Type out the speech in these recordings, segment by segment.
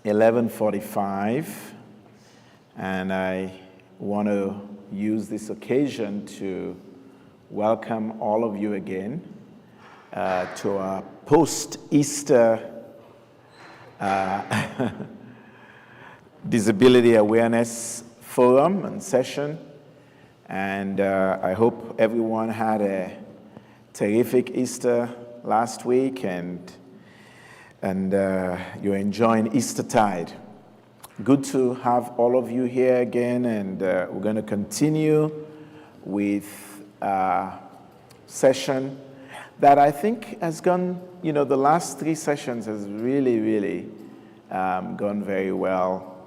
11:45, and I want to use this occasion to welcome all of you again to our post-Easter Disability Awareness Forum and session. And I hope everyone had a terrific Easter last week and you're enjoying Eastertide. Good to have all of you here again, and we're going to continue with a session that I think has gone, the last 3 sessions has really gone very well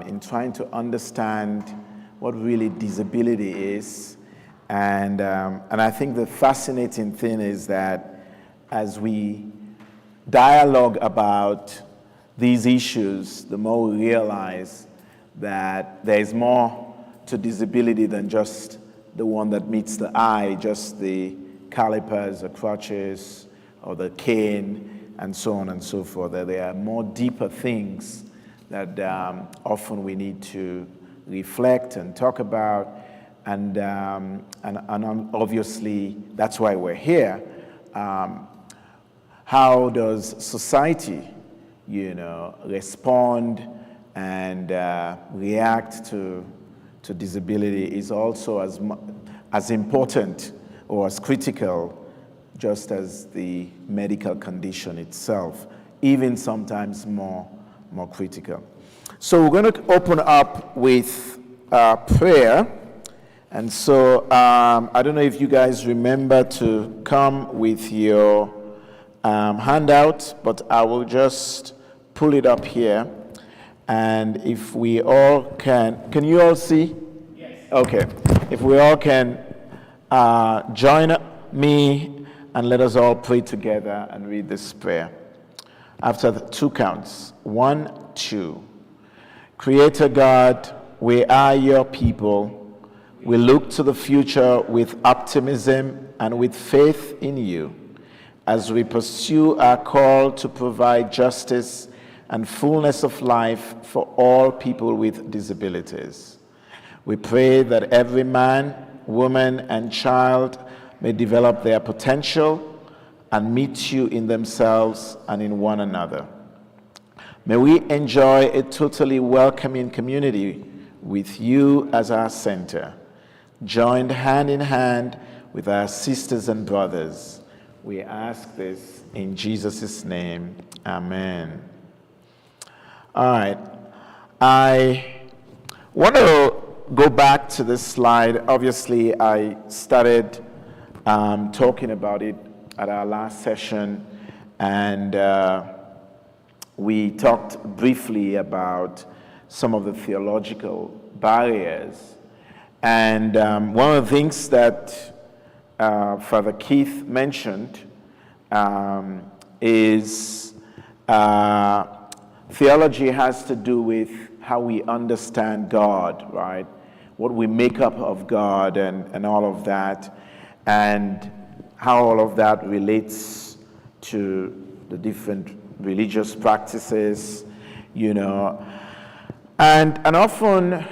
in trying to understand what really disability is. And I think the fascinating thing is that as we dialogue about these issues, the more we realize that there is more to disability than just the one that meets the eye, just the calipers, the crutches, or the cane, and so on and so forth. That there are more deeper things that often we need to reflect and talk about, and obviously that's why we're here. How does society, respond and react to disability is also as important or as critical just as the medical condition itself, even sometimes more critical. So we're going to open up with prayer. And so I don't know if you guys remember to come with your handout, but I will just pull it up here. And if we all can you all see? Yes. Okay. If we all can join me and let us all pray together and read this prayer. After the 2 counts. 1, 2. Creator God, we are your people. We look to the future with optimism and with faith in you as we pursue our call to provide justice and fullness of life for all people with disabilities. We pray that every man, woman, and child may develop their potential and meet you in themselves and in one another. May we enjoy a totally welcoming community with you as our center, joined hand in hand with our sisters and brothers. We ask this in Jesus' name. Amen. All right. I want to go back to this slide. Obviously, I started talking about it at our last session, and we talked briefly about some of the theological barriers. And one of the things that Father Keith mentioned is theology has to do with how we understand God, right? What we make up of God and all of that, and how all of that relates to the different religious practices, And often,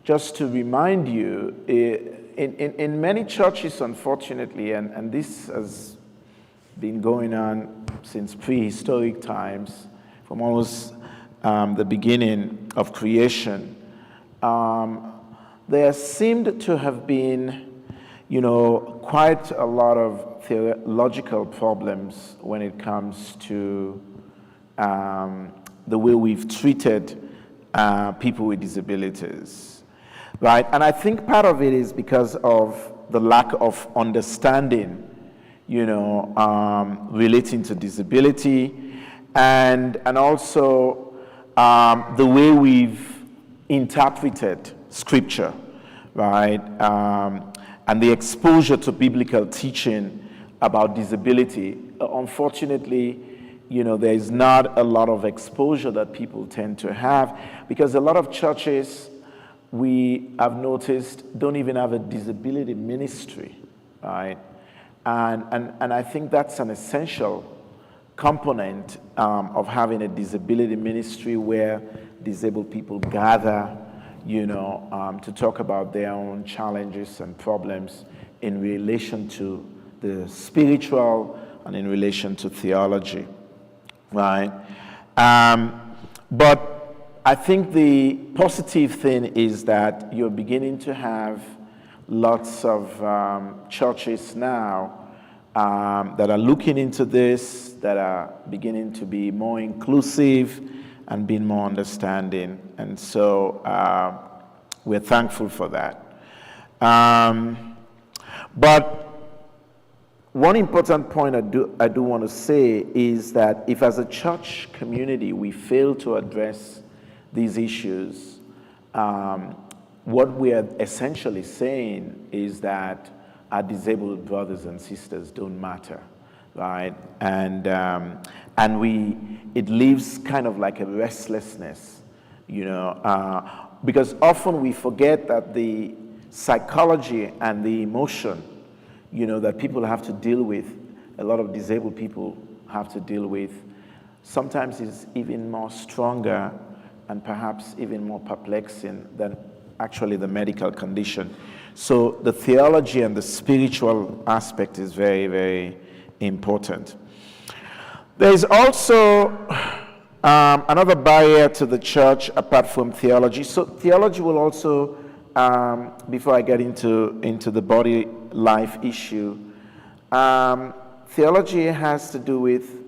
just to remind you, in many churches, unfortunately, and this has been going on since prehistoric times, from almost the beginning of creation, there seemed to have been, quite a lot of theological problems when it comes to the way we've treated people with disabilities, right? And I think part of it is because of the lack of understanding, relating to disability, and also the way we've interpreted Scripture, right? And the exposure to biblical teaching about disability. Unfortunately, there is not a lot of exposure that people tend to have, because a lot of churches, we have noticed, don't even have a disability ministry, right? And I think that's an essential component of having a disability ministry where disabled people gather, to talk about their own challenges and problems in relation to the spiritual and in relation to theology, right? But I think the positive thing is that you're beginning to have lots of churches now that are looking into this, that are beginning to be more inclusive and being more understanding. And so we're thankful for that. But one important point I do want to say is that if as a church community we fail to address these issues, what we are essentially saying is that our disabled brothers and sisters don't matter, right? And it leaves kind of like a restlessness, because often we forget that the psychology and the emotion, that people have to deal with, a lot of disabled people have to deal with, sometimes is even more stronger and perhaps even more perplexing than actually the medical condition. So the theology and the spiritual aspect is very, very important. There is also another barrier to the church apart from theology. So theology will also, before I get into the body life issue, theology has to do with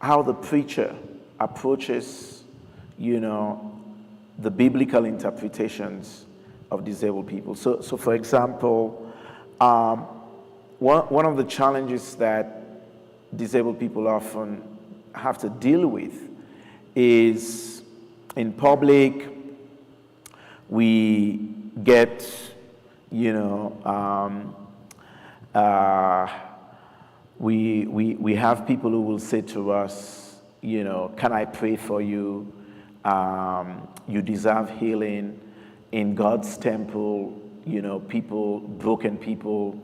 how the preacher approaches, the biblical interpretations of disabled people. So for example, one of the challenges that disabled people often have to deal with is in public, we get, we have people who will say to us, can I pray for you? You deserve healing. In God's temple, broken people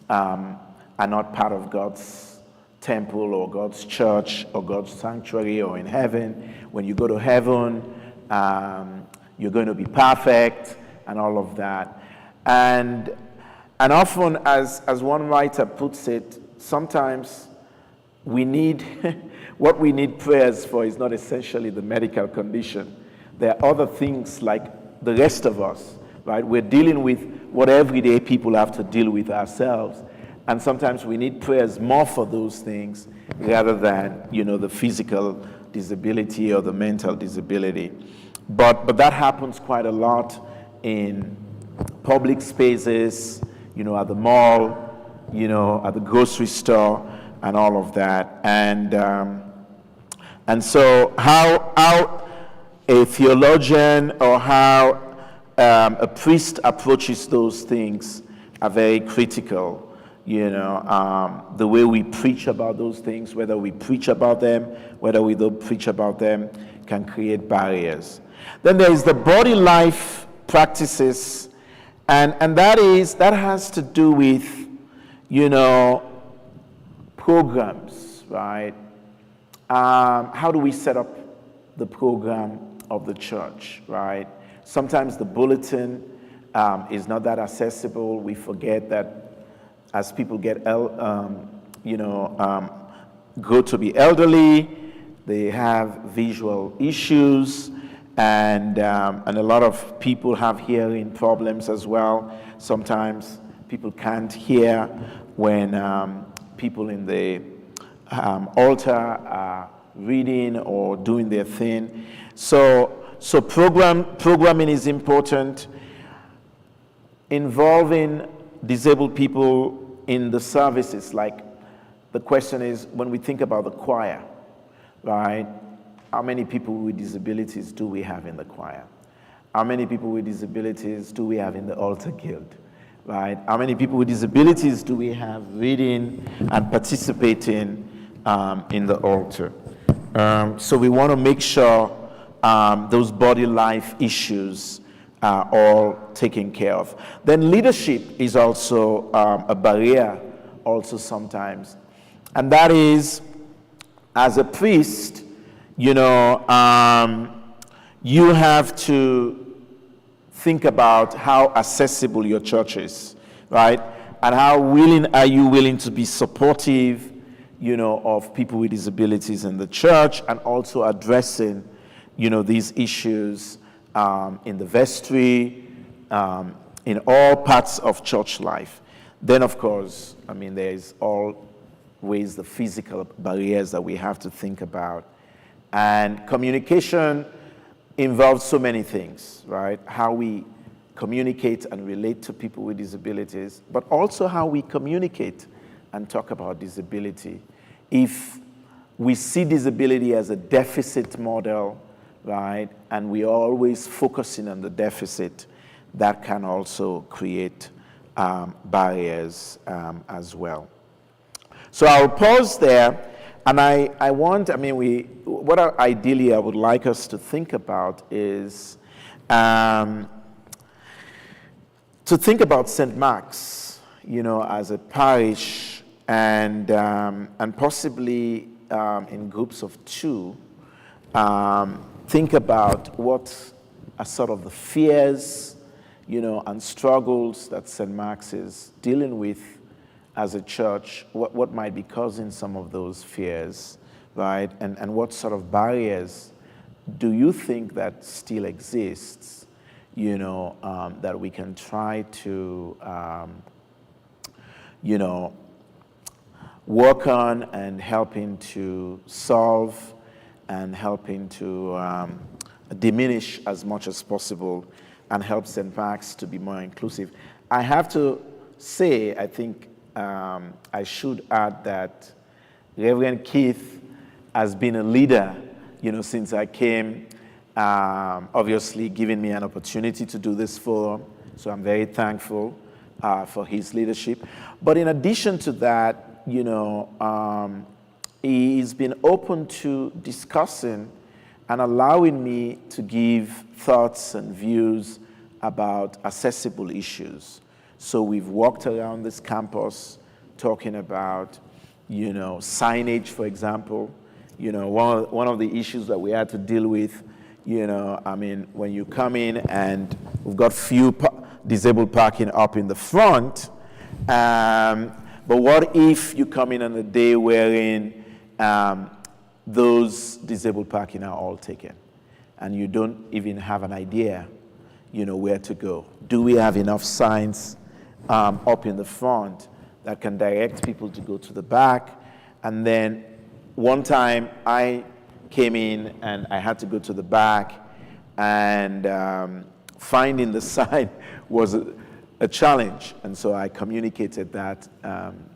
are not part of God's temple or God's church or God's sanctuary or in heaven. When you go to heaven, you're going to be perfect and all of that. And often, as one writer puts it, sometimes we need, what we need prayers for is not essentially the medical condition. There are other things like the rest of us, right? We're dealing with what everyday people have to deal with ourselves. And sometimes we need prayers more for those things rather than, the physical disability or the mental disability. But that happens quite a lot in public spaces, at the mall, at the grocery store, and all of that. And so how a theologian or how a priest approaches those things are very critical. The way we preach about those things, whether we preach about them, whether we don't preach about them, can create barriers. Then there is the body life practices, and that has to do with, programs, right? How do we set up the program of the church, right? Sometimes the bulletin is not that accessible. We forget that as people get, grow to be elderly, they have visual issues, and a lot of people have hearing problems as well. Sometimes people can't hear when people in the altar are reading or doing their thing. So programming is important. Involving disabled people in the services, like the question is, when we think about the choir, right? How many people with disabilities do we have in the choir? How many people with disabilities do we have in the altar guild, right? How many people with disabilities do we have reading and participating in the altar? So we want to make sure those body life issues are all taken care of. Then leadership is also a barrier also sometimes. And that is, as a priest, you have to think about how accessible your church is, right? And how are you willing to be supportive, of people with disabilities in the church, and also addressing, these issues in the vestry, in all parts of church life. Then, of course, there's always the physical barriers that we have to think about. And communication involves so many things, right? How we communicate and relate to people with disabilities, but also how we communicate and talk about disability. If we see disability as a deficit model, right, and we are always focusing on the deficit, that can also create barriers as well. So I'll pause there, and ideally I would like us to think about is to think about St. Mark's, as a parish, and possibly in groups of two, think about what are sort of the fears, and struggles that St. Mark's is dealing with as a church, what might be causing some of those fears, right? And what sort of barriers do you think that still exists, that we can try to, work on and helping to solve and helping to diminish as much as possible and help St. Mark's to be more inclusive. I have to say, I think I should add that Reverend Keith has been a leader, since I came, obviously giving me an opportunity to do this forum. So I'm very thankful for his leadership. But in addition to that, he's been open to discussing and allowing me to give thoughts and views about accessible issues. So we've walked around this campus talking about, signage, for example. One of the issues that we had to deal with, when you come in and we've got few disabled parking up in the front, but what if you come in on a day wherein those disabled parking are all taken and you don't even have an idea, where to go? Do we have enough signs up in the front that can direct people to go to the back? And then one time I came in and I had to go to the back, and finding the sign was a challenge. And so I communicated that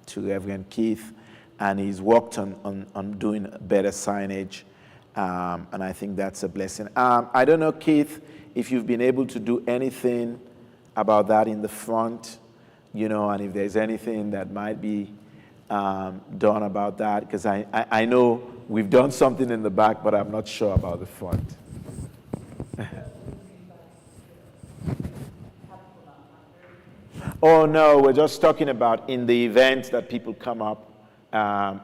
to Reverend Keith, and he's worked on doing better signage, and I think that's a blessing. I don't know, Keith, if you've been able to do anything about that in the front, and if there's anything that might be done about that, because I know we've done something in the back, but I'm not sure about the front. Oh, no, we're just talking about in the event that people come up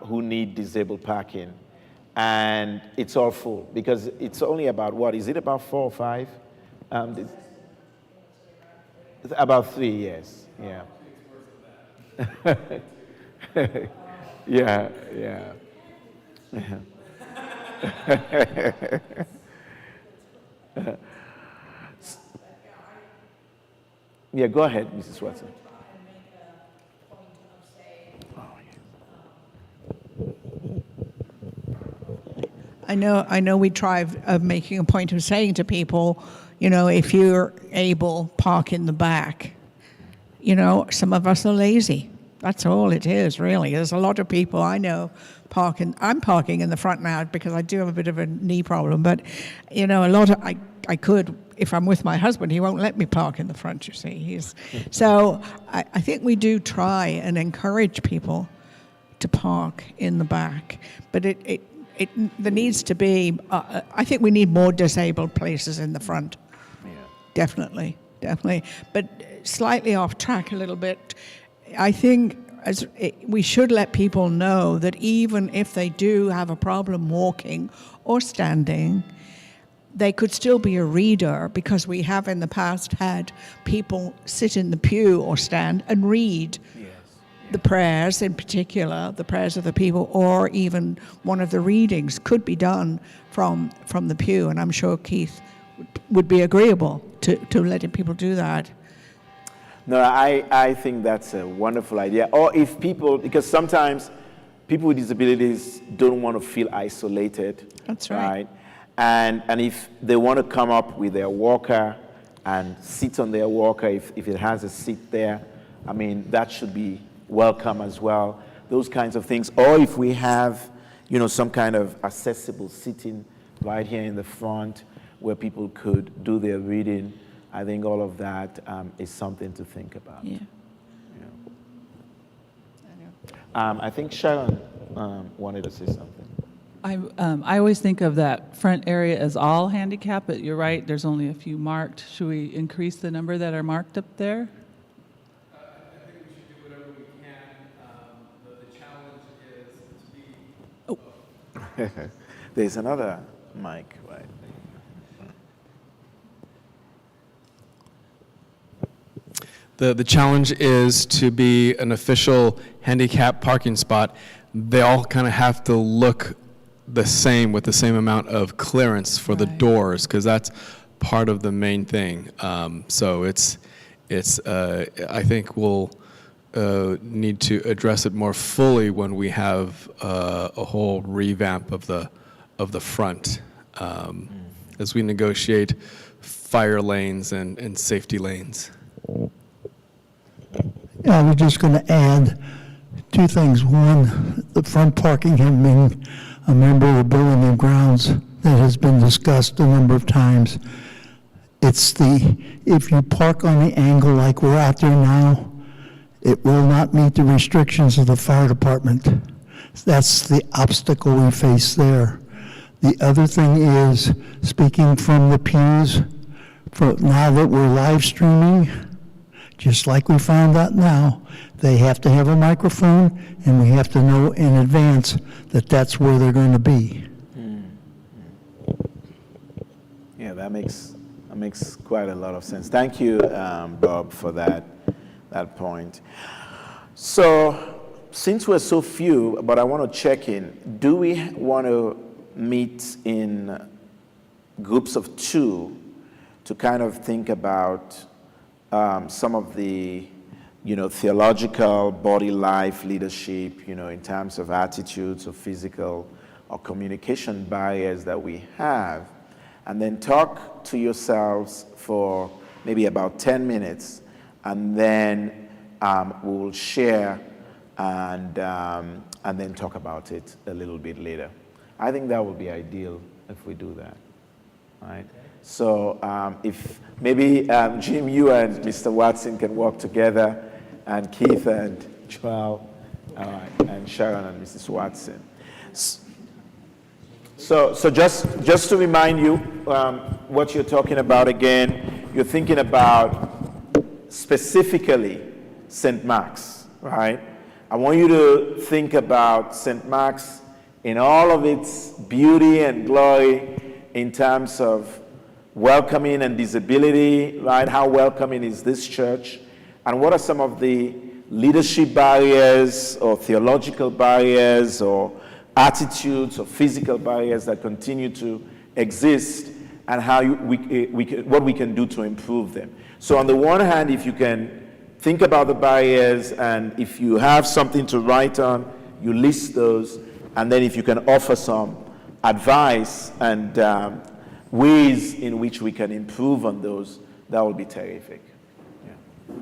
who need disabled parking, and it's all full, because it's only about, what, is it about 4 or 5? About 3 years, yeah. Yeah. Yeah, go ahead, Mrs. Watson. I know we try of making a point of saying to people, if you're able, park in the back. Some of us are lazy. That's all it is, really. There's a lot of people I know parking. I'm parking in the front now because I do have a bit of a knee problem. But, I could, if I'm with my husband, he won't let me park in the front, you see. So I think we do try and encourage people to park in the back. But there needs to be, I think we need more disabled places in the front. Yeah. Definitely. But slightly off track a little bit, I think we should let people know that even if they do have a problem walking or standing, they could still be a reader, because we have in the past had people sit in the pew or stand and read the prayers, in particular, the prayers of the people, or even one of the readings could be done from the pew. And I'm sure Keith would be agreeable to letting people do that. No, I think that's a wonderful idea. Or if people, because sometimes people with disabilities don't want to feel isolated. That's right. And if they want to come up with their walker and sit on their walker, if it has a seat there, I mean, that should be welcome as well. Those kinds of things. Or if we have, some kind of accessible seating right here in the front where people could do their reading, I think all of that is something to think about. Yeah. I think Sharon wanted to say something. I always think of that front area as all handicap, but you're right, there's only a few marked. Should we increase the number that are marked up there? I think we should do whatever we can. The challenge is to be... There's another mic, right? The challenge is to be an official handicap parking spot. They all kind of have to look the same, with the same amount of clearance for the doors, because that's part of the main thing. So it's I think we'll need to address it more fully when we have a whole revamp of the front, as we negotiate fire lanes and safety lanes. Yeah, we're just going to add two things. One, the front parking having been a member of the Building and Grounds that has been discussed a number of times. It's if you park on the angle like we're out there now, it will not meet the restrictions of the fire department. That's the obstacle we face there. The other thing is, speaking from the pews, now that we're live streaming, just like we found out now, they have to have a microphone, and we have to know in advance that that's where they're going to be. Yeah, that makes quite a lot of sense. Thank you, Bob, for that point. So, since we're so few, but I want to check in, do we want to meet in groups of two to kind of think about some of the, theological, body life, leadership, in terms of attitudes or physical or communication barriers that we have, and then talk to yourselves for maybe about 10 minutes, and then we will share and then talk about it a little bit later. I think that would be ideal if we do that, right? So if maybe Jim, you and Mr. Watson can work together, and Keith and Joel, and Sharon and Mrs. Watson. So just to remind you what you're talking about again, you're thinking about specifically St. Mark's, right? I want you to think about St. Mark's in all of its beauty and glory in terms of welcoming and disability, right? How welcoming is this church? And what are some of the leadership barriers or theological barriers or attitudes or physical barriers that continue to exist, and how what we can do to improve them? So on the one hand, if you can think about the barriers, and if you have something to write on, you list those, and then if you can offer some advice and ways in which we can improve on those, that will be terrific. Yeah.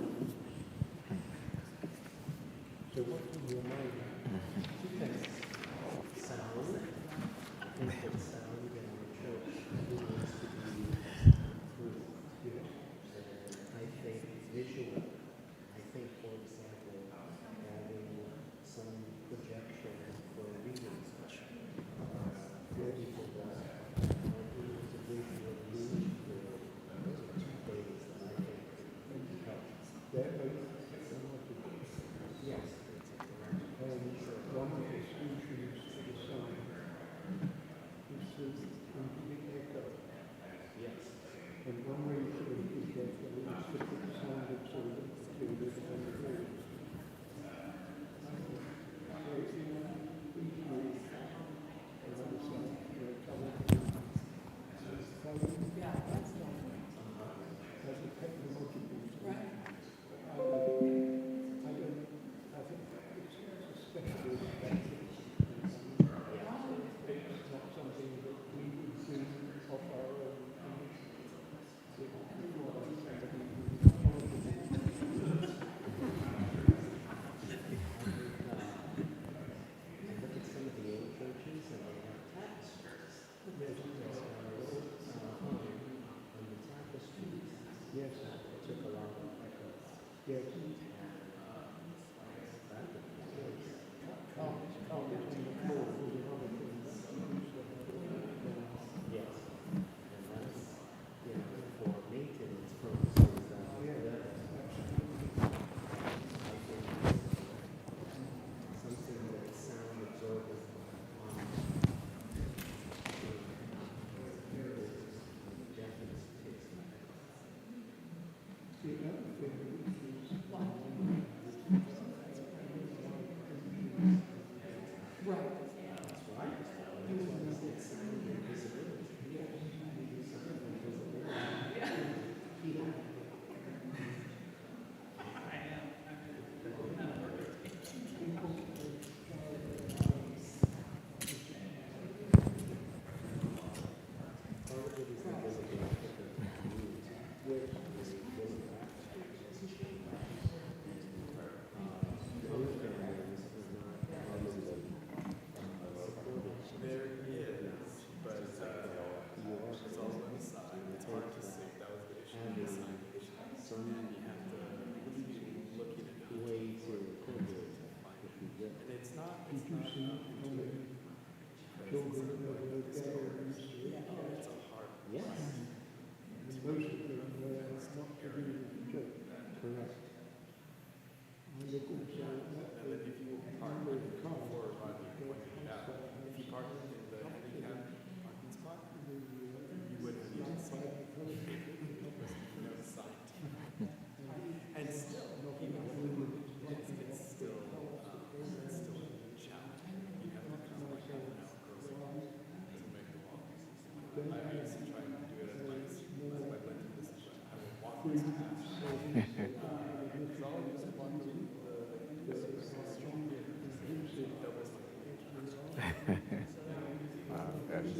Wow, that's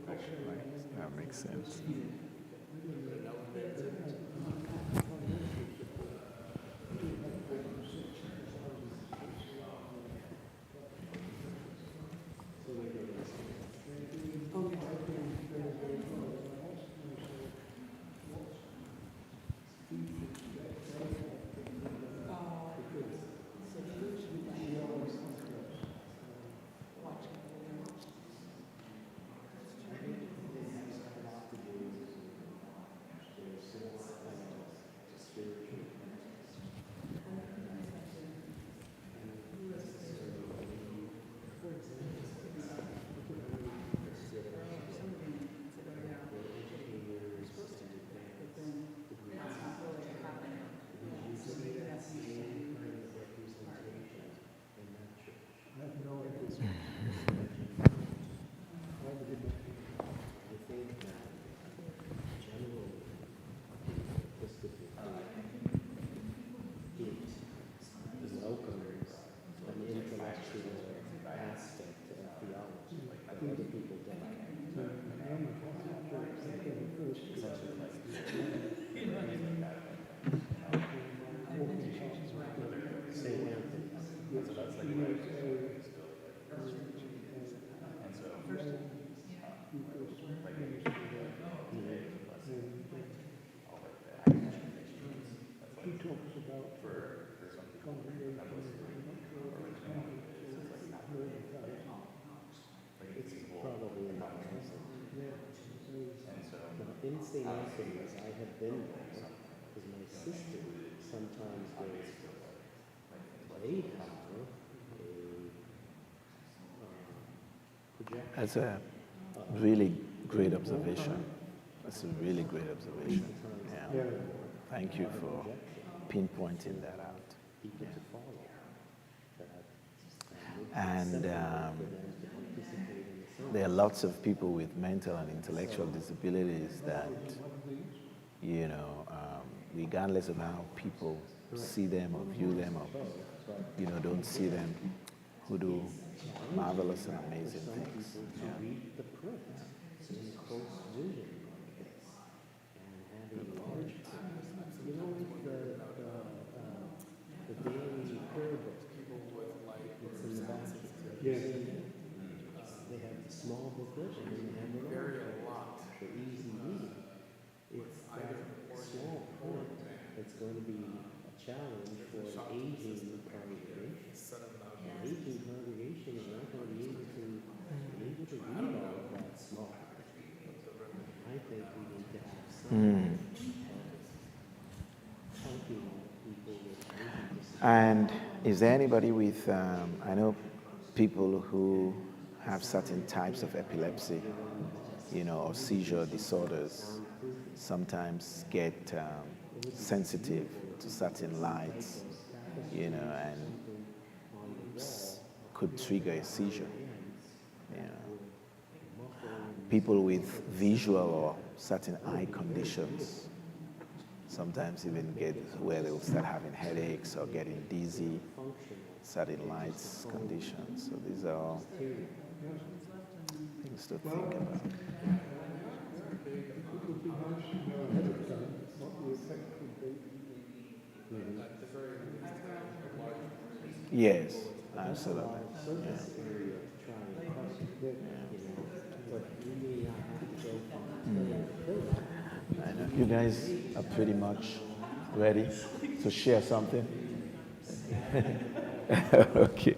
actually nice. That makes sense. In St. Anthony's, I have been there because my sister sometimes goes way high a projection. That's a really great observation. That's a really great observation. Yeah. Thank you for pinpointing that out. People to follow. And there are lots of people with mental and intellectual disabilities that, you know, regardless of how people see them or view them or, you know, don't see them, who do marvelous and amazing things. Yeah. Read the print in close vision like this and having large, you know, the daily prayer book. It's in the back. They have the small booklet and then they have the large for easy reading. It's that small print that's going to be a challenge for an aging congregation. An aging congregation is not going to be able to read all of that small print. I think we need to have some helping people with aging disabilities. And is there anybody with, I know people who have certain types of epilepsy, you know, or seizure disorders, sometimes get sensitive to certain lights, you know, and could trigger a seizure. You know. People with visual or certain eye conditions sometimes even get where they'll start having headaches or getting dizzy, certain lights conditions. So these are all things to think about. Yes, absolutely. Yeah. I know. You guys are pretty much ready to share something? Okay.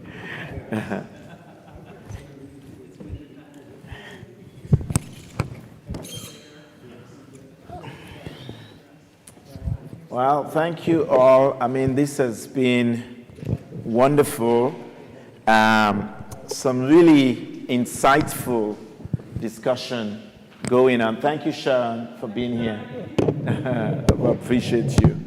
Well, thank you all. I mean, this has been wonderful. Some really insightful discussion going on. Thank you, Sharon, for being here. I appreciate you.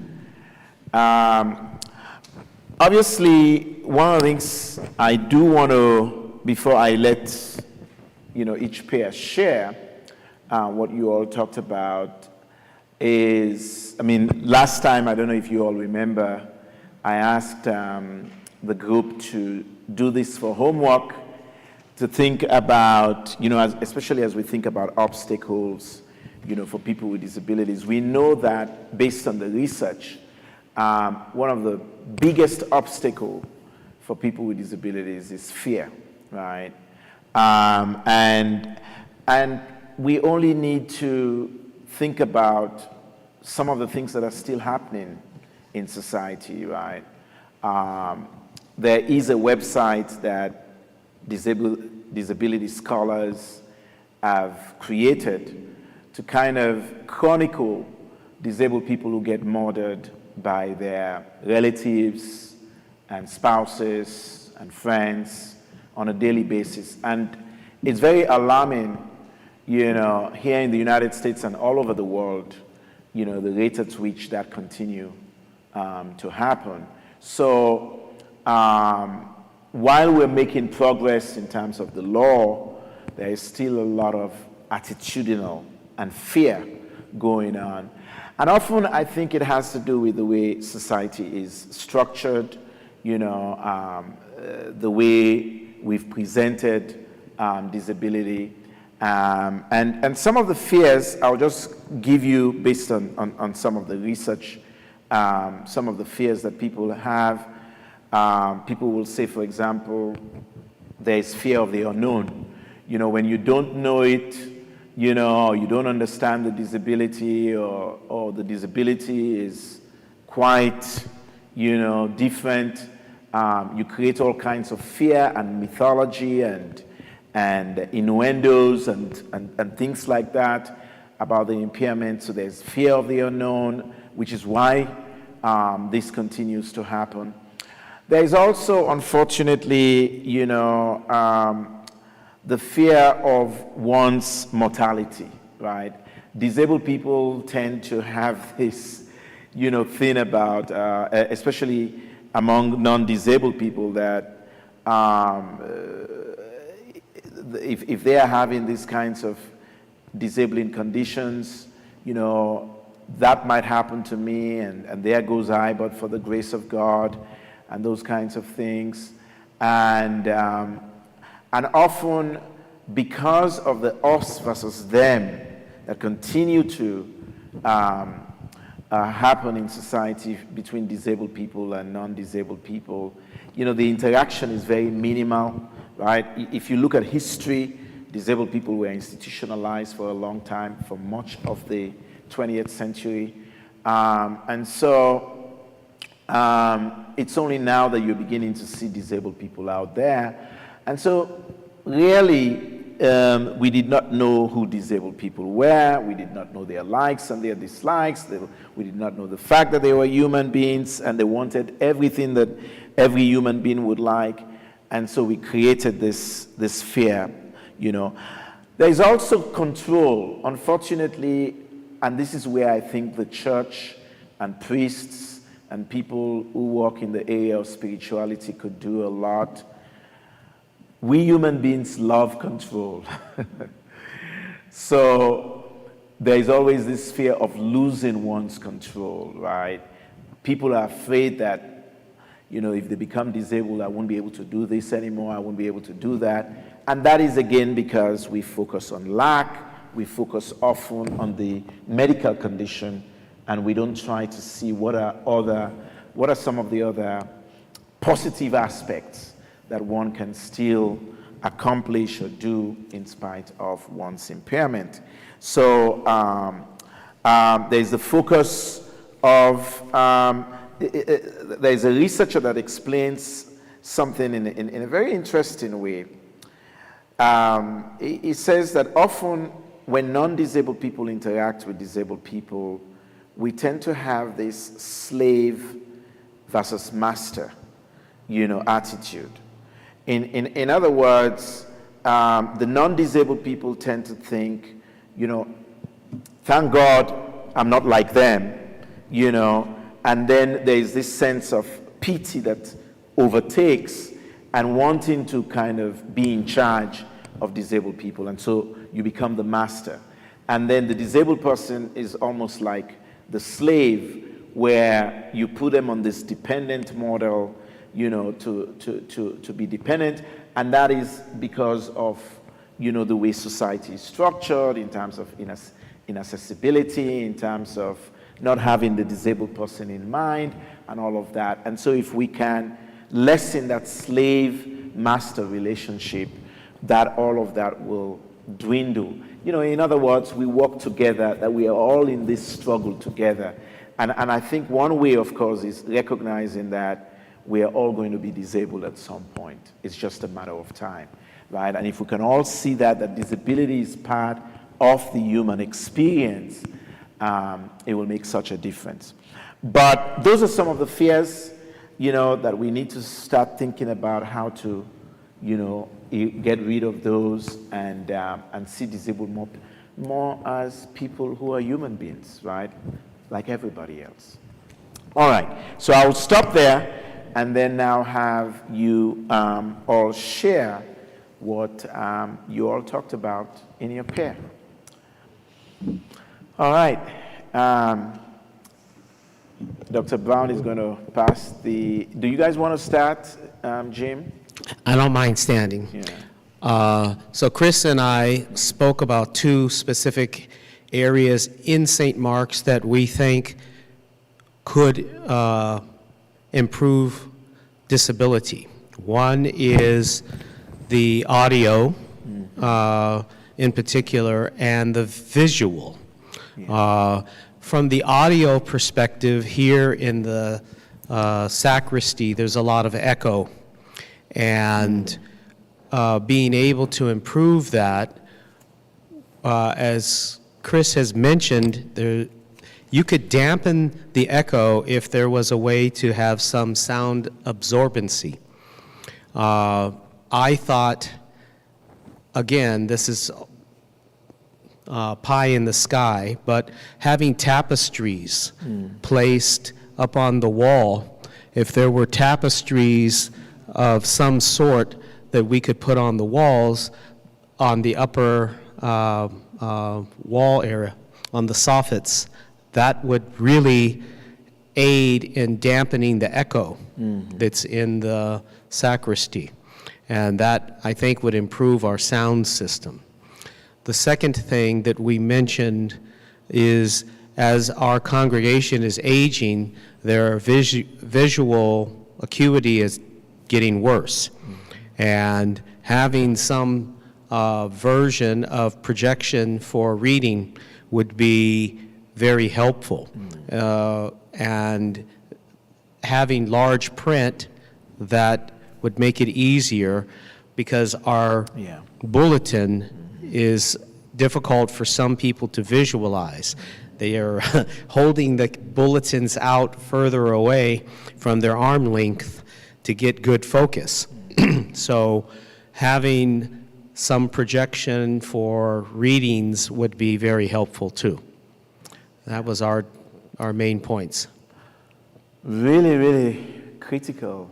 Obviously, one of the things I do want to, before I let each pair share what you all talked about, is, I mean, last time, I don't know if you all remember, I asked the group to do this for homework, to think about, especially as we think about obstacles, for people with disabilities. We know that based on the research, one of the biggest obstacles for people with disabilities is fear, right? And we only need to think about some of the things that are still happening in society, right? There is a website that disability scholars have created to kind of chronicle disabled people who get murdered by their relatives and spouses and friends on a daily basis. And it's very alarming, here in the United States and all over the world, the rate at which that continue to happen. So while we're making progress in terms of the law, there is still a lot of attitudinal and fear going on. And often I think it has to do with the way society is structured, the way we've presented disability. And some of the fears, I'll just give you based on some of the research, some of the fears that people have. People will say, for example, there's fear of the unknown. When you don't know it, you don't understand the disability, or the disability is quite, different. You create all kinds of fear and mythology and innuendos and things like that about the impairment. So there's fear of the unknown, which is why this continues to happen. There is also, unfortunately, the fear of one's mortality, right? Disabled people tend to have this, thing about, especially among non-disabled people, that if they are having these kinds of disabling conditions, that might happen to me, and there goes I, but for the grace of God, and those kinds of things. And often, because of the us versus them that continue to happen in society between disabled people and non-disabled people, the interaction is very minimal, right? If you look at history, disabled people were institutionalized for a long time, for much of the 20th century. And so it's only now that you're beginning to see disabled people out there. And so really, we did not know who disabled people were. We did not know their likes and their dislikes. We did not know the fact that they were human beings and they wanted everything that every human being would like. And so we created this fear, There is also control, unfortunately, and this is where I think the church and priests and people who work in the area of spirituality could do a lot. We human beings love control. So there is always this fear of losing one's control, right? People are afraid that, if they become disabled, I won't be able to do this anymore, I won't be able to do that. And that is, again, because we focus on lack, we focus often on the medical condition, and we don't try to see what are some of the other positive aspects that one can still accomplish or do in spite of one's impairment. So there's the focus of, there's a researcher that explains something in a very interesting way. He says that often when non-disabled people interact with disabled people, we tend to have this slave versus master, attitude. In other words, the non-disabled people tend to think, thank God I'm not like them, and then there's this sense of pity that overtakes and wanting to kind of be in charge of disabled people. And so you become the master. And then the disabled person is almost like the slave, where you put them on this dependent model, to be dependent. And that is because of, the way society is structured in terms of inaccessibility, in terms of not having the disabled person in mind, and all of that. And so if we can lessen that slave-master relationship, that all of that will dwindle. In other words, we work together, that we are all in this struggle together. And I think one way, of course, is recognizing that we are all going to be disabled at some point. It's just a matter of time, right? And if we can all see that disability is part of the human experience, it will make such a difference. But those are some of the fears, that we need to start thinking about how to, get rid of those and see disabled more as people who are human beings, right? Like everybody else. All right, so I'll stop there and then now have you all share what you all talked about in your pair. All right. Dr. Brown is going to pass the... Do you guys want to start, Jim? I don't mind standing. Yeah. So Chris and I spoke about two specific areas in St. Mark's that we think could improve disability. One is the audio, in particular, and the visual. From the audio perspective, here in the sacristy, there's a lot of echo. And being able to improve that, as Chris has mentioned, you could dampen the echo if there was a way to have some sound absorbency. I thought, again, this is pie in the sky, but having tapestries placed up on the wall, if there were tapestries of some sort that we could put on the walls on the upper wall area, on the soffits, that would really aid in dampening the echo that's in the sacristy. And that, I think, would improve our sound system. The second thing that we mentioned is, as our congregation is aging, their visual acuity is getting worse. And having some version of projection for reading would be very helpful. And having large print, that would make it easier, because our bulletin is difficult for some people to visualize. They are holding the bulletins out further away from their arm length to get good focus. So having some projection for readings would be very helpful too. That was our main points. Really, really critical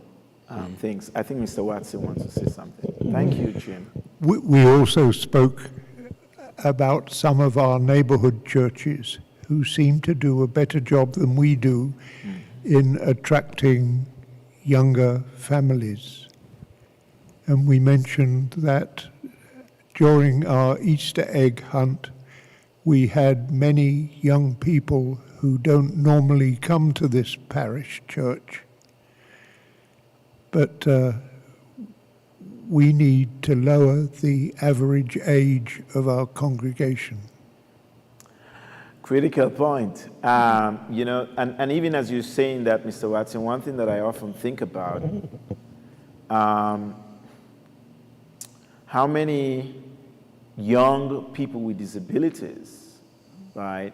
things. I think Mr. Watson wants to say something. Thank you, Jim. We also spoke about some of our neighborhood churches who seem to do a better job than we do in attracting younger families. And we mentioned that during our Easter egg hunt, we had many young people who don't normally come to this parish church. But we need to lower the average age of our congregation. Critical point. And even as you're saying that, Mr. Watson, one thing that I often think about, how many young people with disabilities, right,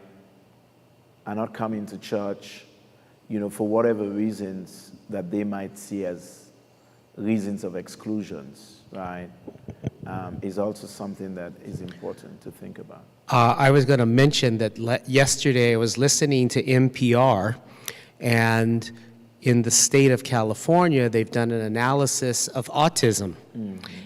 are not coming to church, for whatever reasons that they might see as reasons of exclusions, right, is also something that is important to think about. I was going to mention that yesterday I was listening to NPR, and in the state of California, they've done an analysis of autism.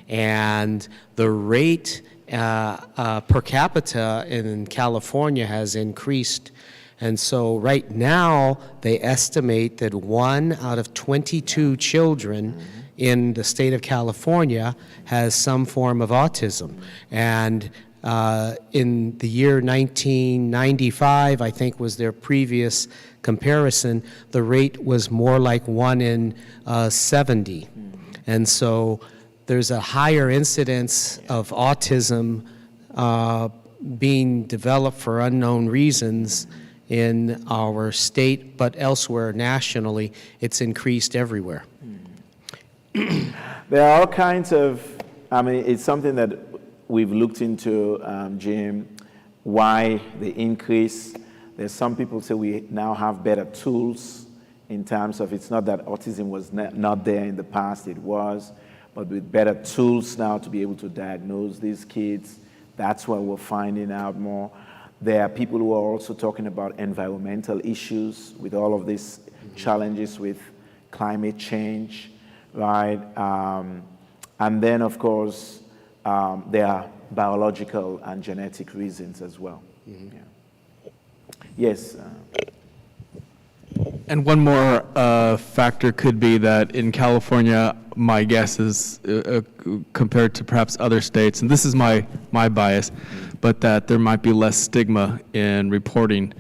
And the rate per capita in California has increased. And so right now, they estimate that 1 out of 22 children in the state of California has some form of autism. And in the year 1995, I think was their previous comparison, the rate was more like 1 in 70. And so there's a higher incidence of autism being developed for unknown reasons in our state, but elsewhere nationally, it's increased everywhere. There are all kinds of, it's something that we've looked into, Jim, why the increase. There's some people say we now have better tools in terms of, it's not that autism was not there in the past, it was, but with better tools now to be able to diagnose these kids, that's why we're finding out more. There are people who are also talking about environmental issues with all of these challenges with climate change, right? And then, of course, there are biological and genetic reasons as well. Yeah. Yes. And one more factor could be that in California, my guess is, compared to perhaps other states, and this is my bias, but that there might be less stigma in reporting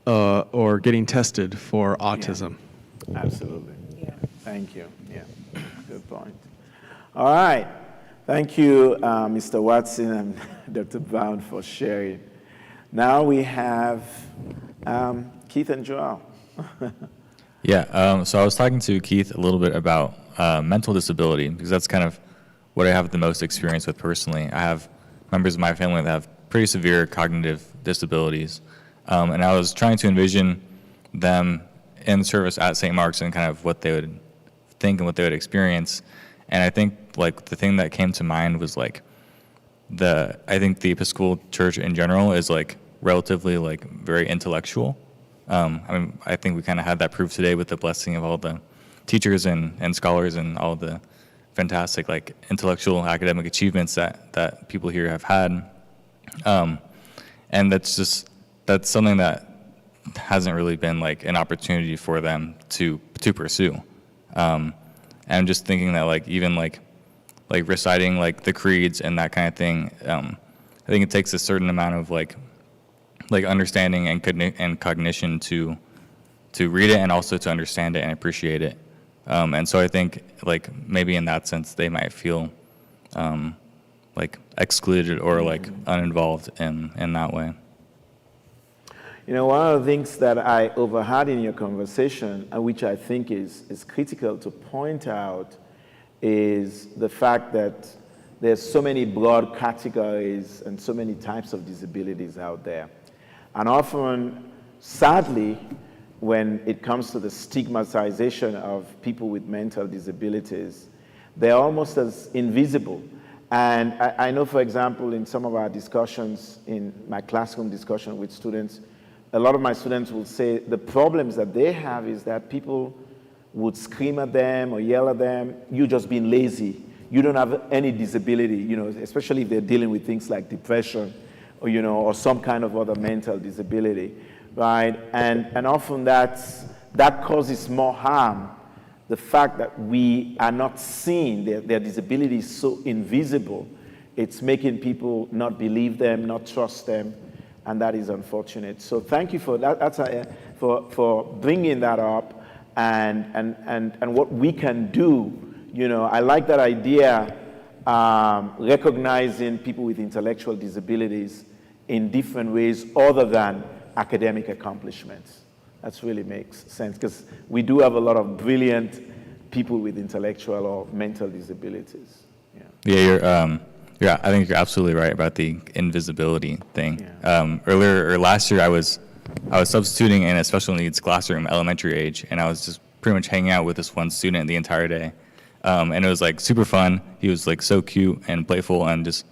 or getting tested for autism. Yeah. Absolutely. Yeah. Thank you. Yeah, good point. All right. Thank you, Mr. Watson and Dr. Brown, for sharing. Now we have Keith and Joel. Yeah, so I was talking to Keith a little bit about mental disability, because that's kind of what I have the most experience with personally. I have members of my family that have pretty severe cognitive disabilities, and I was trying to envision them in service at St. Mark's and kind of what they would think and what they would experience. And I think like the thing that came to mind was like I think the Episcopal Church in general is like relatively like very intellectual. I think we kind of had that proof today with the blessing of all the teachers and scholars and all the fantastic like intellectual academic achievements that people here have had. And that's something that hasn't really been like an opportunity for them to pursue. And I'm just thinking that like even like reciting like the creeds and that kind of thing, I think it takes a certain amount of like understanding and cognition to read it and also to understand it and appreciate it. And so I think like maybe in that sense they might feel like excluded or like uninvolved in that way. You know, one of the things that I overheard in your conversation, and which I think is critical to point out, is the fact that there's so many broad categories and so many types of disabilities out there. And often, sadly, when it comes to the stigmatization of people with mental disabilities, they're almost as invisible. And I know, for example, in some of our discussions, in my classroom discussion with students, a lot of my students will say the problems that they have is that people would scream at them or yell at them, "You're just being lazy. You don't have any disability," you know, especially if they're dealing with things like depression or, you know, or some kind of other mental disability, right? And often that causes more harm. The fact that we are not seeing their disability is so invisible, it's making people not believe them, not trust them, and that is unfortunate. So thank you for that. For bringing that up, and what we can do. You know, I like that idea, recognizing people with intellectual disabilities in different ways other than academic accomplishments. That really makes sense, because we do have a lot of brilliant people with intellectual or mental disabilities. Yeah, I think you're absolutely right about the invisibility thing. Yeah. Last year I was I was substituting in a special needs classroom, elementary age, and I was just pretty much hanging out with this one student the entire day. And it was like super fun. He was like so cute and playful, and just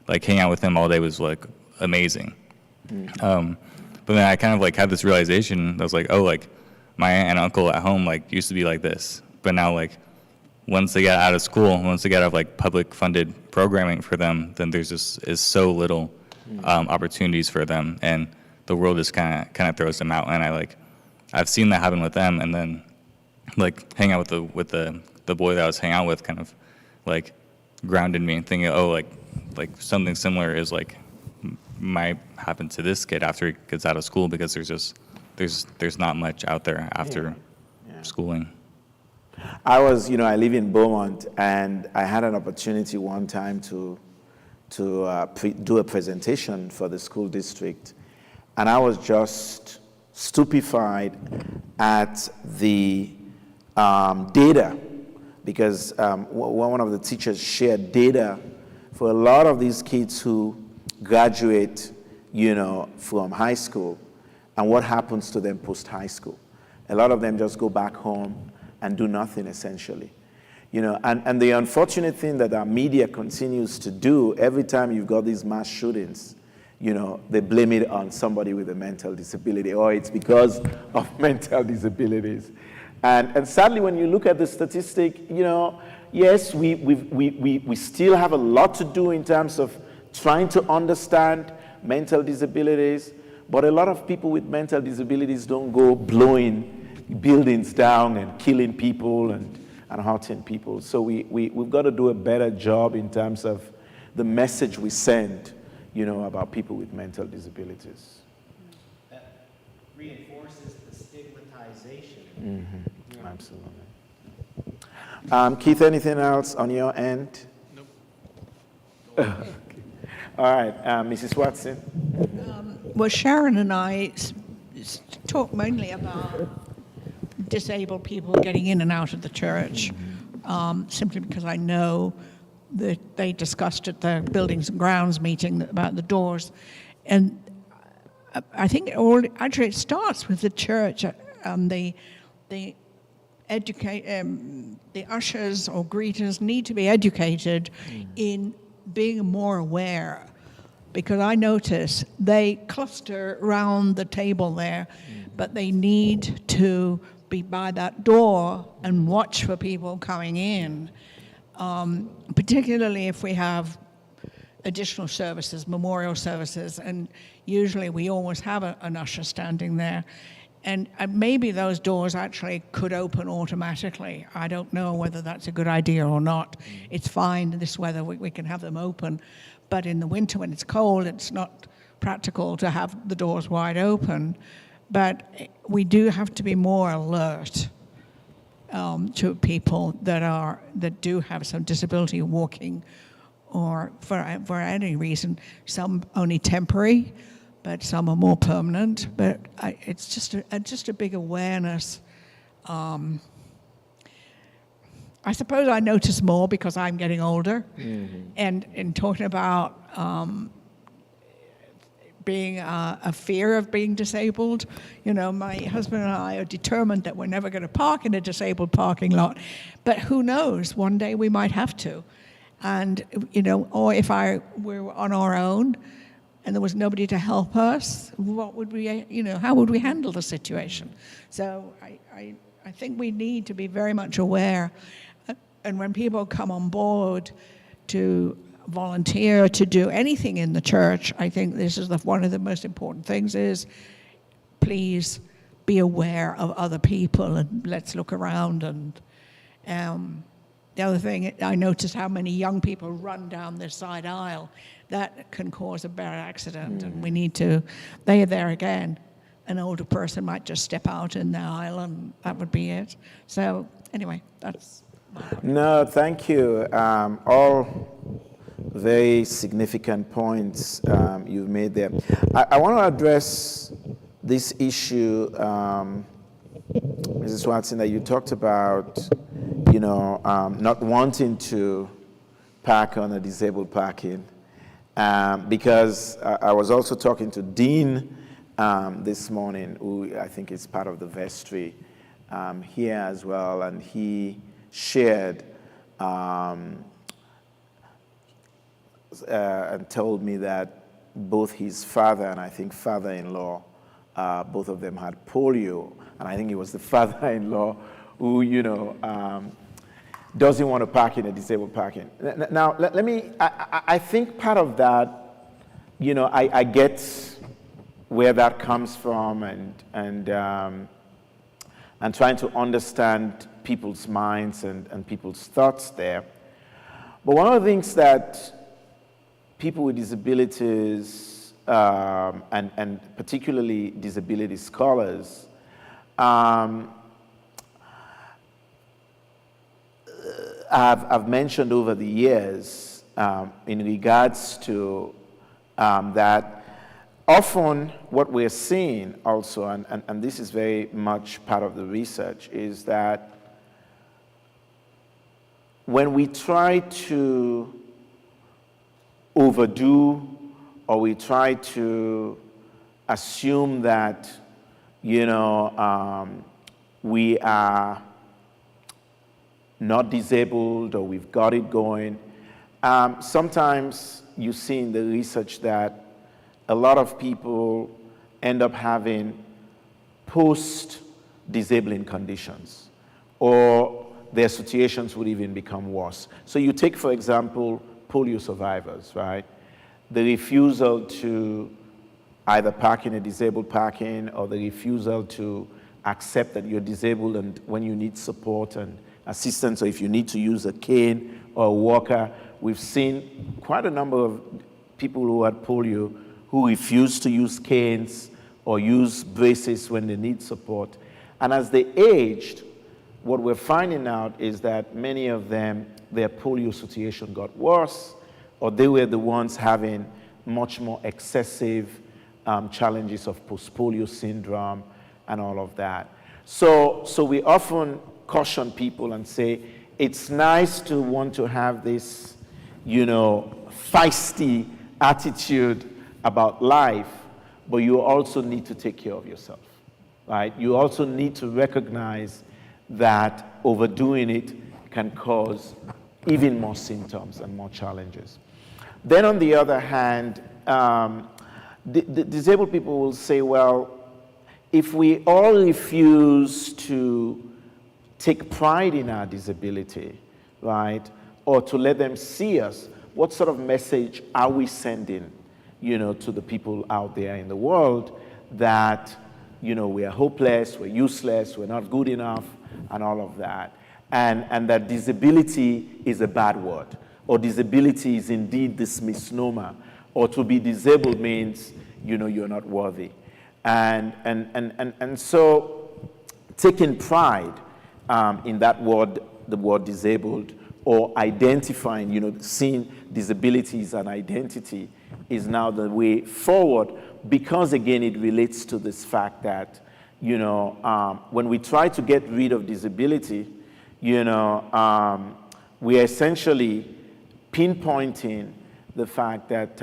like hanging out with him all day was like amazing. But then I kind of like had this realization. I was like, oh, like my aunt and uncle at home like used to be like this, but now like once they get out of school, once they get out of like public funded programming for them, then there's just is so little opportunities for them, and the world just kind of throws them out. And I've seen that happen with them, and then like hang out with the boy that I was hanging out with kind of like grounded me, thinking, oh, like something similar is like might happen to this kid after he gets out of school, because there's not much out there after schooling. I live in Beaumont, and I had an opportunity one time to do a presentation for the school district, and I was just stupefied at the data, because one of the teachers shared data for a lot of these kids who graduate, from high school, and what happens to them post-high school. A lot of them just go back home and do nothing, essentially. And the unfortunate thing that our media continues to do, every time you've got these mass shootings, they blame it on somebody with a mental disability, or it's because of mental disabilities. And sadly, when you look at the statistic, yes, we still have a lot to do in terms of trying to understand mental disabilities, but a lot of people with mental disabilities don't go blowing buildings down and killing people and hurting people. So we've got to do a better job in terms of the message we send, about people with mental disabilities. That reinforces the stigmatization. Mm-hmm. Absolutely. Keith, anything else on your end? Nope. Okay. All right, Mrs. Watson. Well, Sharon and I talk mainly about disabled people getting in and out of the church, simply because I know that they discussed at the Buildings and Grounds meeting about the doors. And I think it starts with the church, the ushers or greeters need to be educated in being more aware, because I notice they cluster around the table there, but they need to be by that door and watch for people coming in, particularly if we have additional services, memorial services, and usually we always have an usher standing there. And maybe those doors actually could open automatically. I don't know whether that's a good idea or not. It's fine in this weather, we can have them open. But in the winter when it's cold, it's not practical to have the doors wide open. But we do have to be more alert to people that do have some disability walking, or for any reason. Some only temporary, but some are more permanent. But it's just a big awareness. I suppose I notice more because I'm getting older, and in talking about being a fear of being disabled, my husband and I are determined that we're never going to park in a disabled parking lot. But who knows? One day we might have to, and or if we're on our own and there was nobody to help us, what would we, how would we handle the situation? So I think we need to be very much aware. And when people come on board to volunteer to do anything in the church, I think this is one of the most important things is please be aware of other people and let's look around. And the other thing, I noticed how many young people run down this side aisle. That can cause a bad accident, and we need to, there again, an older person might just step out in the aisle and that would be it. So anyway, that's my point. No, thank you. All very significant points you've made there. I want to address this issue, Mrs. Watson, that you talked about, not wanting to park on a disabled parking. Because I was also talking to Dean this morning, who I think is part of the vestry here as well, and he shared and told me that both his father and I think father-in-law, both of them had polio, and I think it was the father-in-law who, doesn't want to park in a disabled parking. Now, let me, I think part of that, I get where that comes from and trying to understand people's minds and people's thoughts there. But one of the things that people with disabilities, and particularly disability scholars, I've mentioned over the years in regards to that often what we're seeing also, and this is very much part of the research, is that when we try to overdo or we try to assume that, we are not disabled or we've got it going, sometimes you see in the research that a lot of people end up having post-disabling conditions, or their situations would even become worse. So you take, for example, polio survivors, right? The refusal to either park in a disabled parking, or the refusal to accept that you're disabled and when you need support and assistance, or if you need to use a cane or a walker. We've seen quite a number of people who had polio who refuse to use canes or use braces when they need support. And as they aged, what we're finding out is that many of them, their polio situation got worse, or they were the ones having much more excessive challenges of post-polio syndrome and all of that. So we often caution people and say, it's nice to want to have this, feisty attitude about life, but you also need to take care of yourself, right? You also need to recognize that overdoing it can cause even more symptoms and more challenges. Then on the other hand, the disabled people will say, well, if we all refuse to take pride in our disability, right, or to let them see us, what sort of message are we sending, to the people out there in the world that, we are hopeless, we're useless, we're not good enough, and all of that, and that disability is a bad word, or disability is indeed this misnomer, or to be disabled means, you're not worthy. And so taking pride in that word, the word disabled, or identifying, seeing disability as an identity is now the way forward, because again, it relates to this fact that, when we try to get rid of disability, we are essentially pinpointing the fact that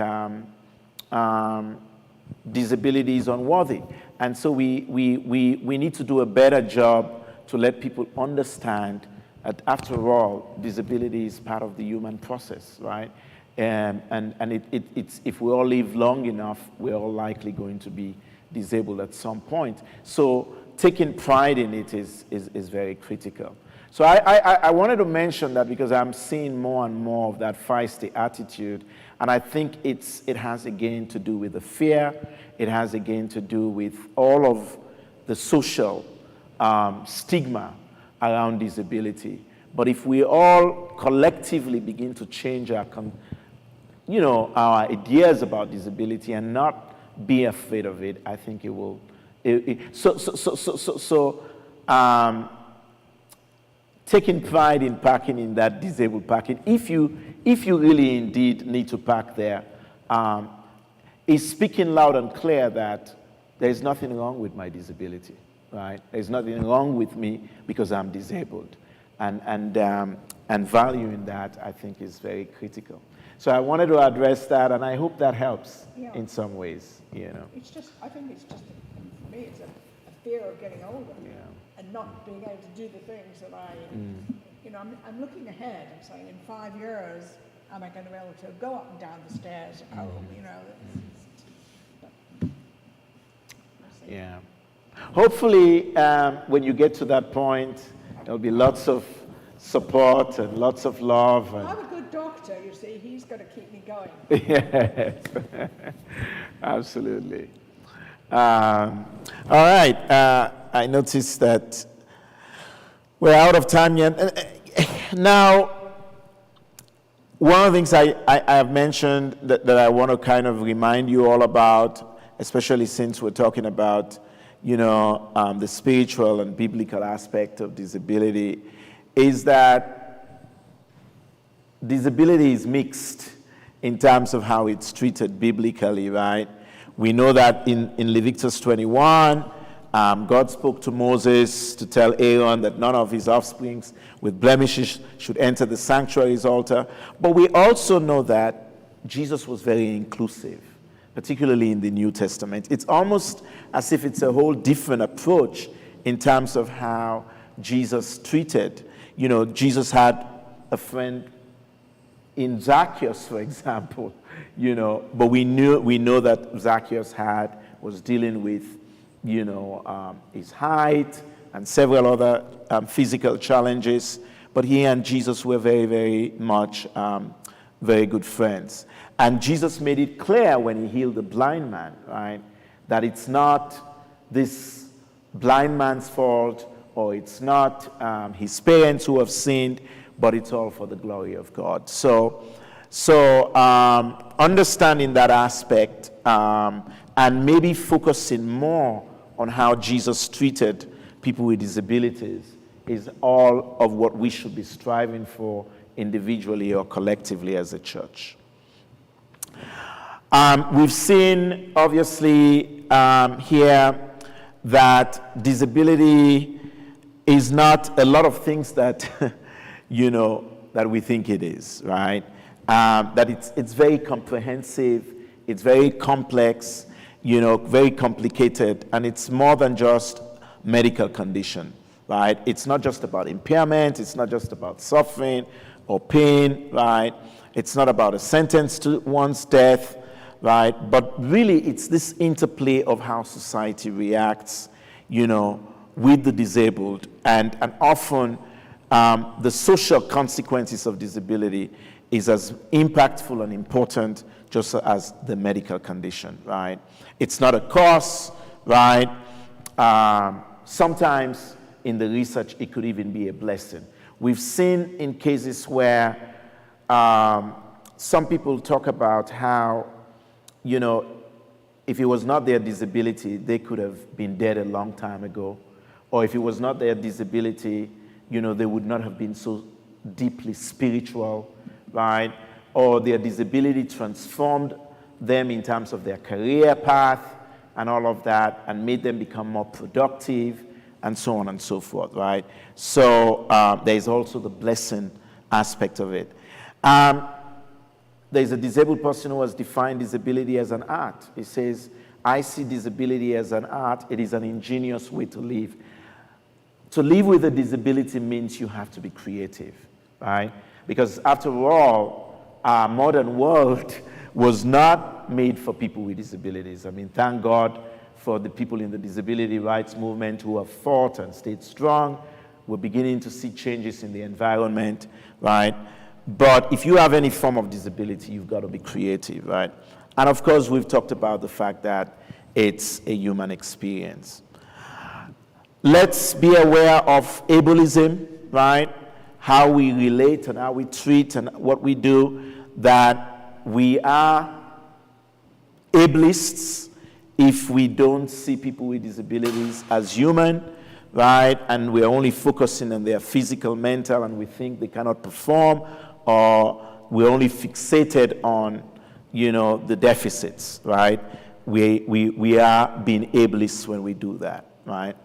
disability is unworthy. And so we need to do a better job to let people understand that, after all, disability is part of the human process, right? And it's, if we all live long enough, we're all likely going to be disabled at some point. So taking pride in it is very critical. So I wanted to mention that because I'm seeing more and more of that feisty attitude, and I think it has again to do with the fear, it has again to do with all of the social stigma around disability. But if we all collectively begin to change our ideas about disability and not be afraid of it, I think it will. Taking pride in parking in that disabled parking, if you really indeed need to park there, is speaking loud and clear that there's nothing wrong with my disability, right? There's nothing wrong with me because I'm disabled, and valuing that, I think, is very critical. So I wanted to address that, and I hope that helps Yeah. in some ways, you know. It's just, I think it's just, for me, it's a fear of getting older and not being able to do the things that you know, I'm looking ahead and saying in 5 years, am I going to be able to go up and down the stairs at home, you know? Yeah. Hopefully, when you get to that point, there'll be lots of support and lots of love. I'm a good doctor, you see. He's going to keep me going. Yes, absolutely. All right. I noticed that we're out of time yet. Now, one of the things I have mentioned that I want to kind of remind you all about, especially since we're talking about, you know, the spiritual and biblical aspect of disability, is that disability is mixed in terms of how it's treated biblically, right? We know that in Leviticus 21, God spoke to Moses to tell Aaron that none of his offsprings with blemishes should enter the sanctuary's altar. But we also know that Jesus was very inclusive, particularly in the New Testament. It's almost as if it's a whole different approach in terms of how Jesus treated. You know, Jesus had a friend in Zacchaeus, for example, you know, but we know that Zacchaeus was dealing with, you know, his height and several other physical challenges, but he and Jesus were very, very much very good friends. And Jesus made it clear when he healed the blind man, right, that it's not this blind man's fault, or it's not his parents who have sinned, but it's all for the glory of God. So understanding that aspect and maybe focusing more on how Jesus treated people with disabilities is all of what we should be striving for individually or collectively as a church. We've seen, obviously, here that disability is not a lot of things that, you know, that we think it is, right? That it's very comprehensive, it's very complex, you know, very complicated, and it's more than just medical condition, right? It's not just about impairment, it's not just about suffering or pain, right? It's not about a sentence to one's death, right? But really, it's this interplay of how society reacts, you know, with the disabled, and often the social consequences of disability is as impactful and important just as the medical condition, right? It's not a cause, right? Sometimes in the research, it could even be a blessing. We've seen in cases where some people talk about how, you know, if it was not their disability, they could have been dead a long time ago. Or if it was not their disability, you know, they would not have been so deeply spiritual, right? Or their disability transformed them in terms of their career path and all of that, and made them become more productive, and so on and so forth, right? So there's also the blessing aspect of it. There's a disabled person who has defined disability as an art. He says, I see disability as an art. It is an ingenious way to live. To live with a disability means you have to be creative, right? Because after all, our modern world was not made for people with disabilities. I mean, thank God for the people in the disability rights movement who have fought and stayed strong. We're beginning to see changes in the environment, right? But if you have any form of disability, you've got to be creative, right? And of course, we've talked about the fact that it's a human experience. Let's be aware of ableism, right? How we relate and how we treat and what we do, that we are ableists if we don't see people with disabilities as human, right? And we're only focusing on their physical, mental, and we think they cannot perform, or we're only fixated on, you know, the deficits, right? We are being ableists when we do that, right?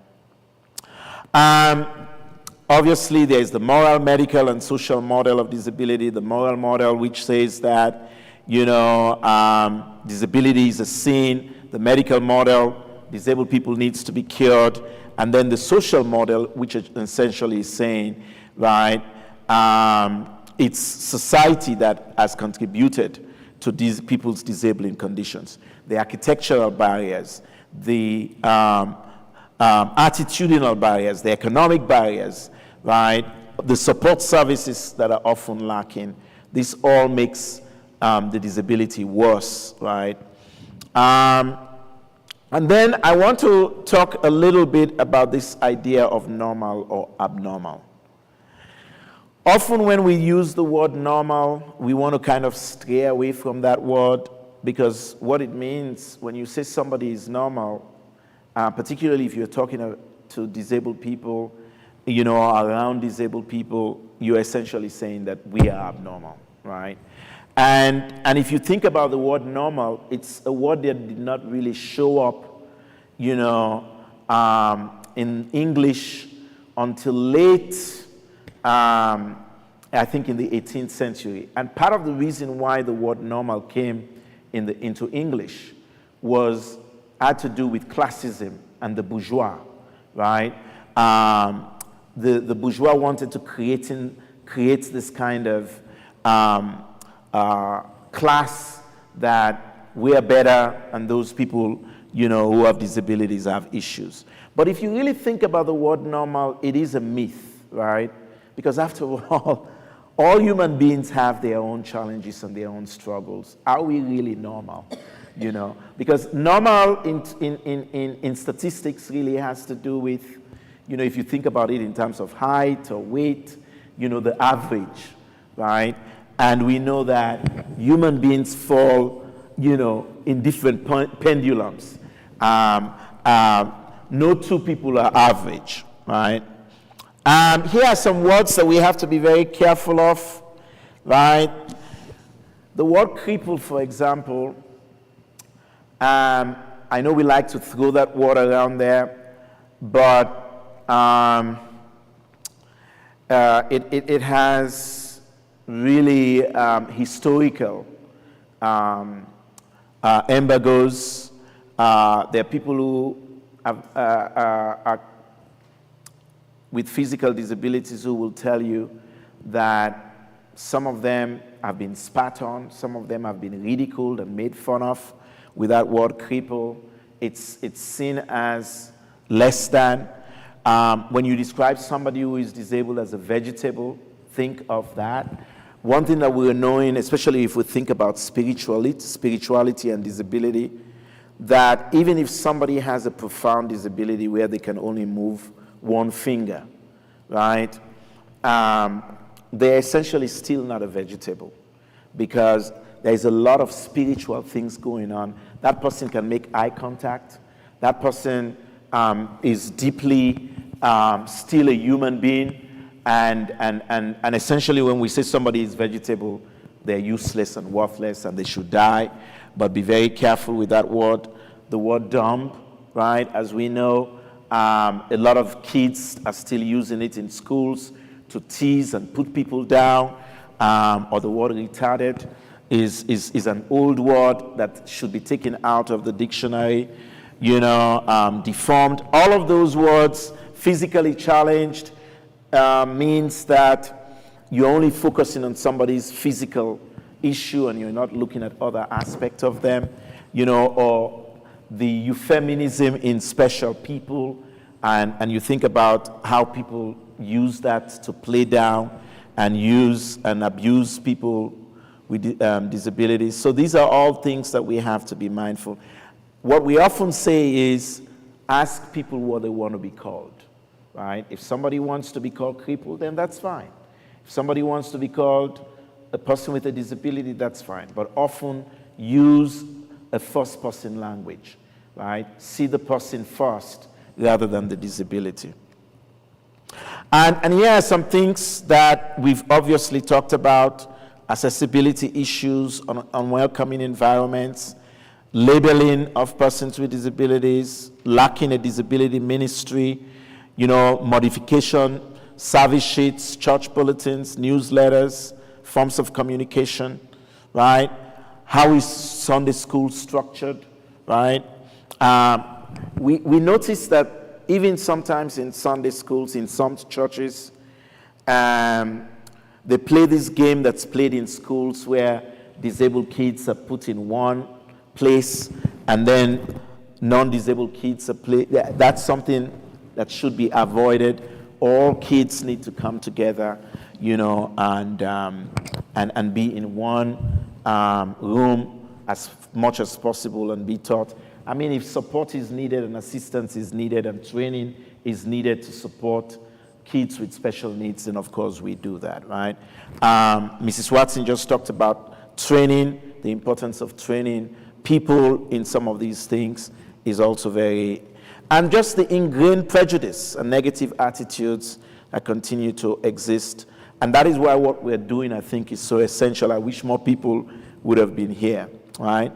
Obviously, there is the moral, medical, and social model of disability. The moral model, which says that, disability is a sin. The medical model, disabled people needs to be cured. And then the social model, which essentially is saying, right, it's society that has contributed to these people's disabling conditions. The architectural barriers, the attitudinal barriers, the economic barriers, right? The support services that are often lacking. This all makes the disability worse, right? And then I want to talk a little bit about this idea of normal or abnormal. Often when we use the word normal, we want to kind of stray away from that word, because what it means when you say somebody is normal, particularly if you're talking to disabled people, around disabled people, you're essentially saying that we are abnormal, right? And if you think about the word normal, it's a word that did not really show up, in English until late, I think in the 18th century. And part of the reason why the word normal came into English had to do with classism and the bourgeois, right? The bourgeois wanted to create this kind of class that we are better, and those people, who have disabilities have issues. But if you really think about the word normal, it is a myth, right? Because after all human beings have their own challenges and their own struggles. Are we really normal? Because normal in statistics really has to do with, if you think about it in terms of height or weight, the average, right? And we know that human beings fall, in different pendulums. No two people are average, right? Here are some words that we have to be very careful of, right? The word cripple, for example, I know we like to throw that word around there, but it has really historical embargoes. There are people who are with physical disabilities who will tell you that some of them have been spat on, some of them have been ridiculed and made fun of with that word cripple. It's seen as less than. When you describe somebody who is disabled as a vegetable, think of that. One thing that we're knowing, especially if we think about spirituality and disability, that even if somebody has a profound disability where they can only move one finger, right? They're essentially still not a vegetable, because there's a lot of spiritual things going on. That person can make eye contact. That person is deeply still a human being. And essentially when we say somebody is vegetable, they're useless and worthless and they should die. But be very careful with that word. The word dumb, right? As we know, a lot of kids are still using it in schools to tease and put people down. Or the word retarded is an old word that should be taken out of the dictionary. Deformed. All of those words, physically challenged, means that you're only focusing on somebody's physical issue and you're not looking at other aspects of them, or the euphemism in special people, and you think about how people use that to play down and use and abuse people with disabilities. So these are all things that we have to be mindful. What we often say is ask people what they want to be called, right? If somebody wants to be called crippled, then that's fine. If somebody wants to be called a person with a disability, that's fine. But often use a first-person language, right? See the person first rather than the disability. And here are some things that we've obviously talked about: accessibility issues, unwelcoming environments, labeling of persons with disabilities, lacking a disability ministry, modification service sheets, church bulletins, newsletters, forms of communication, right? How is Sunday school structured, right? We notice that even sometimes in Sunday schools, in some churches, they play this game that's played in schools where disabled kids are put in one place and then non-disabled kids are played. That's something that should be avoided. All kids need to come together, you know, and be in one room as much as possible and be taught. I mean, if support is needed and assistance is needed and training is needed to support kids with special needs, then of course we do that, right? Mrs. Watson just talked about training, the importance of training people in some of these things is also very, and just the ingrained prejudice and negative attitudes that continue to exist. And that is why what we're doing, I think, is so essential. I wish more people would have been here, right?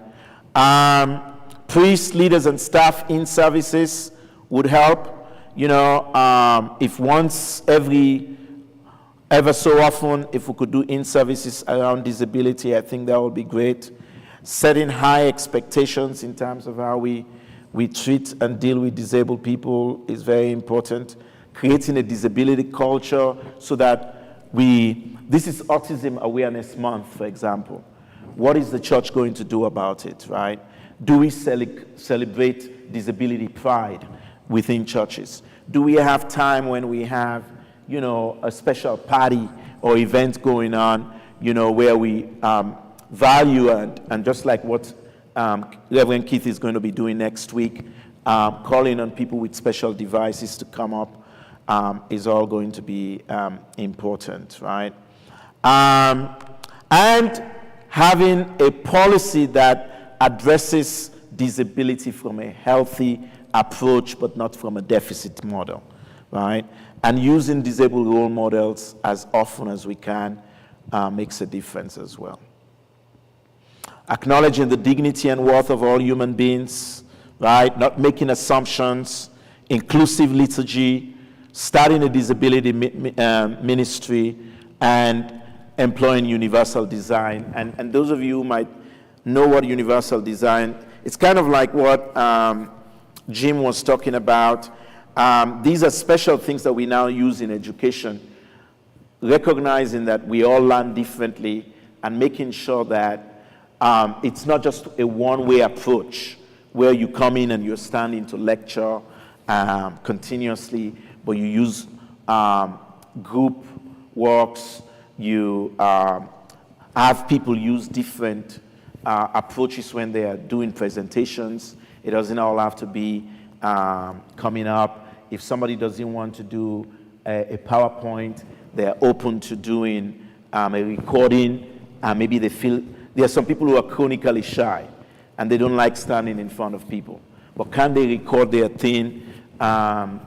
Priests, leaders, and staff in services would help. You know, if once ever so often, if we could do in-services around disability, I think that would be great. Setting high expectations in terms of how we treat and deal with disabled people is very important. Creating a disability culture so that this is Autism Awareness Month, for example. What is the church going to do about it, right? Do we celebrate disability pride within churches? Do we have time when we have, you know, a special party or event going on, you know, where we value and just like what Reverend Keith is going to be doing next week, calling on people with special devices to come up is all going to be important, right? And having a policy that addresses disability from a healthy approach, but not from a deficit model, right? And using disabled role models as often as we can makes a difference as well. Acknowledging the dignity and worth of all human beings, right? Not making assumptions, inclusive liturgy, starting a disability ministry, and employing universal design. And those of you who might know what universal design, it's kind of like what Jim was talking about. These are special things that we now use in education, recognizing that we all learn differently and making sure that it's not just a one-way approach where you come in and you're standing to lecture continuously, but you use group works, you have people use different approaches when they are doing presentations. It doesn't all have to be coming up. If somebody doesn't want to do a PowerPoint, they're open to doing a recording. Maybe they feel, there are some people who are chronically shy and they don't like standing in front of people. But can they record their thing and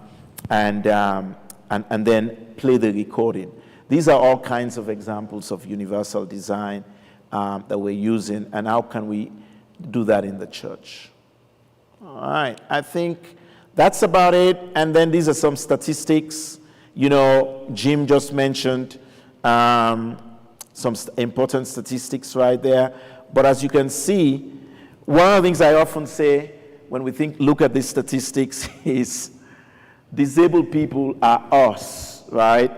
then play the recording? These are all kinds of examples of universal design that we're using, and how can we do that in the church? All right, I think that's about it. And then these are some statistics. You know, Jim just mentioned some important statistics right there. But as you can see, one of the things I often say when we look at these statistics is disabled people are us, right?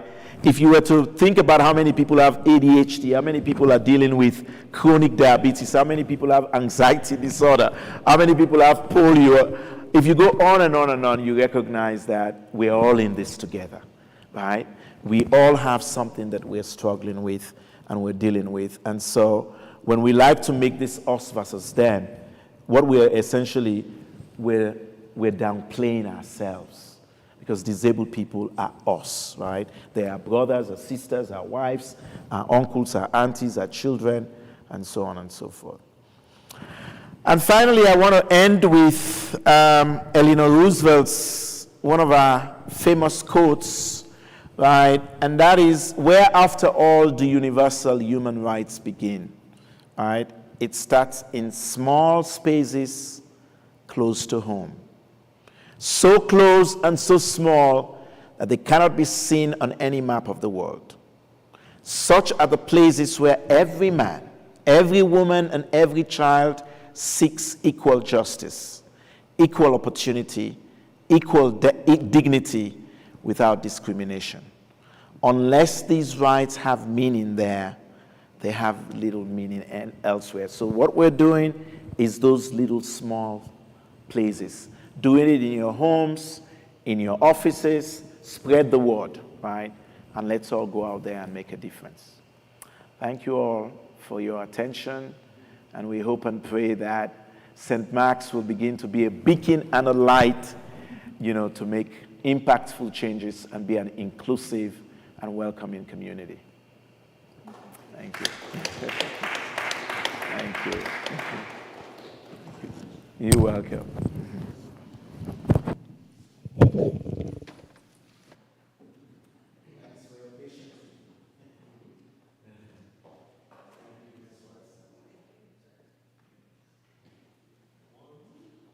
If you were to think about how many people have ADHD, how many people are dealing with chronic diabetes, how many people have anxiety disorder, how many people have polio, if you go on and on and on, you recognize that we're all in this together, right? We all have something that we're struggling with and we're dealing with. And so when we like to make this us versus them, what we're essentially, we're downplaying ourselves. Because disabled people are us, right? They are brothers, our sisters, our wives, our uncles, our aunties, our children, and so on and so forth. And finally, I want to end with Eleanor Roosevelt's, one of our famous quotes, right? And that is, where after all do universal human rights begin, right? It starts in small spaces close to home. So close and so small that they cannot be seen on any map of the world. Such are the places where every man, every woman, and every child seeks equal justice, equal opportunity, equal dignity without discrimination. Unless these rights have meaning there, they have little meaning elsewhere. So what we're doing is those little small places. Doing it in your homes, in your offices, spread the word, right? And let's all go out there and make a difference. Thank you all for your attention, and we hope and pray that St. Mark's will begin to be a beacon and a light, to make impactful changes and be an inclusive and welcoming community. Thank you. Thank you. You're welcome.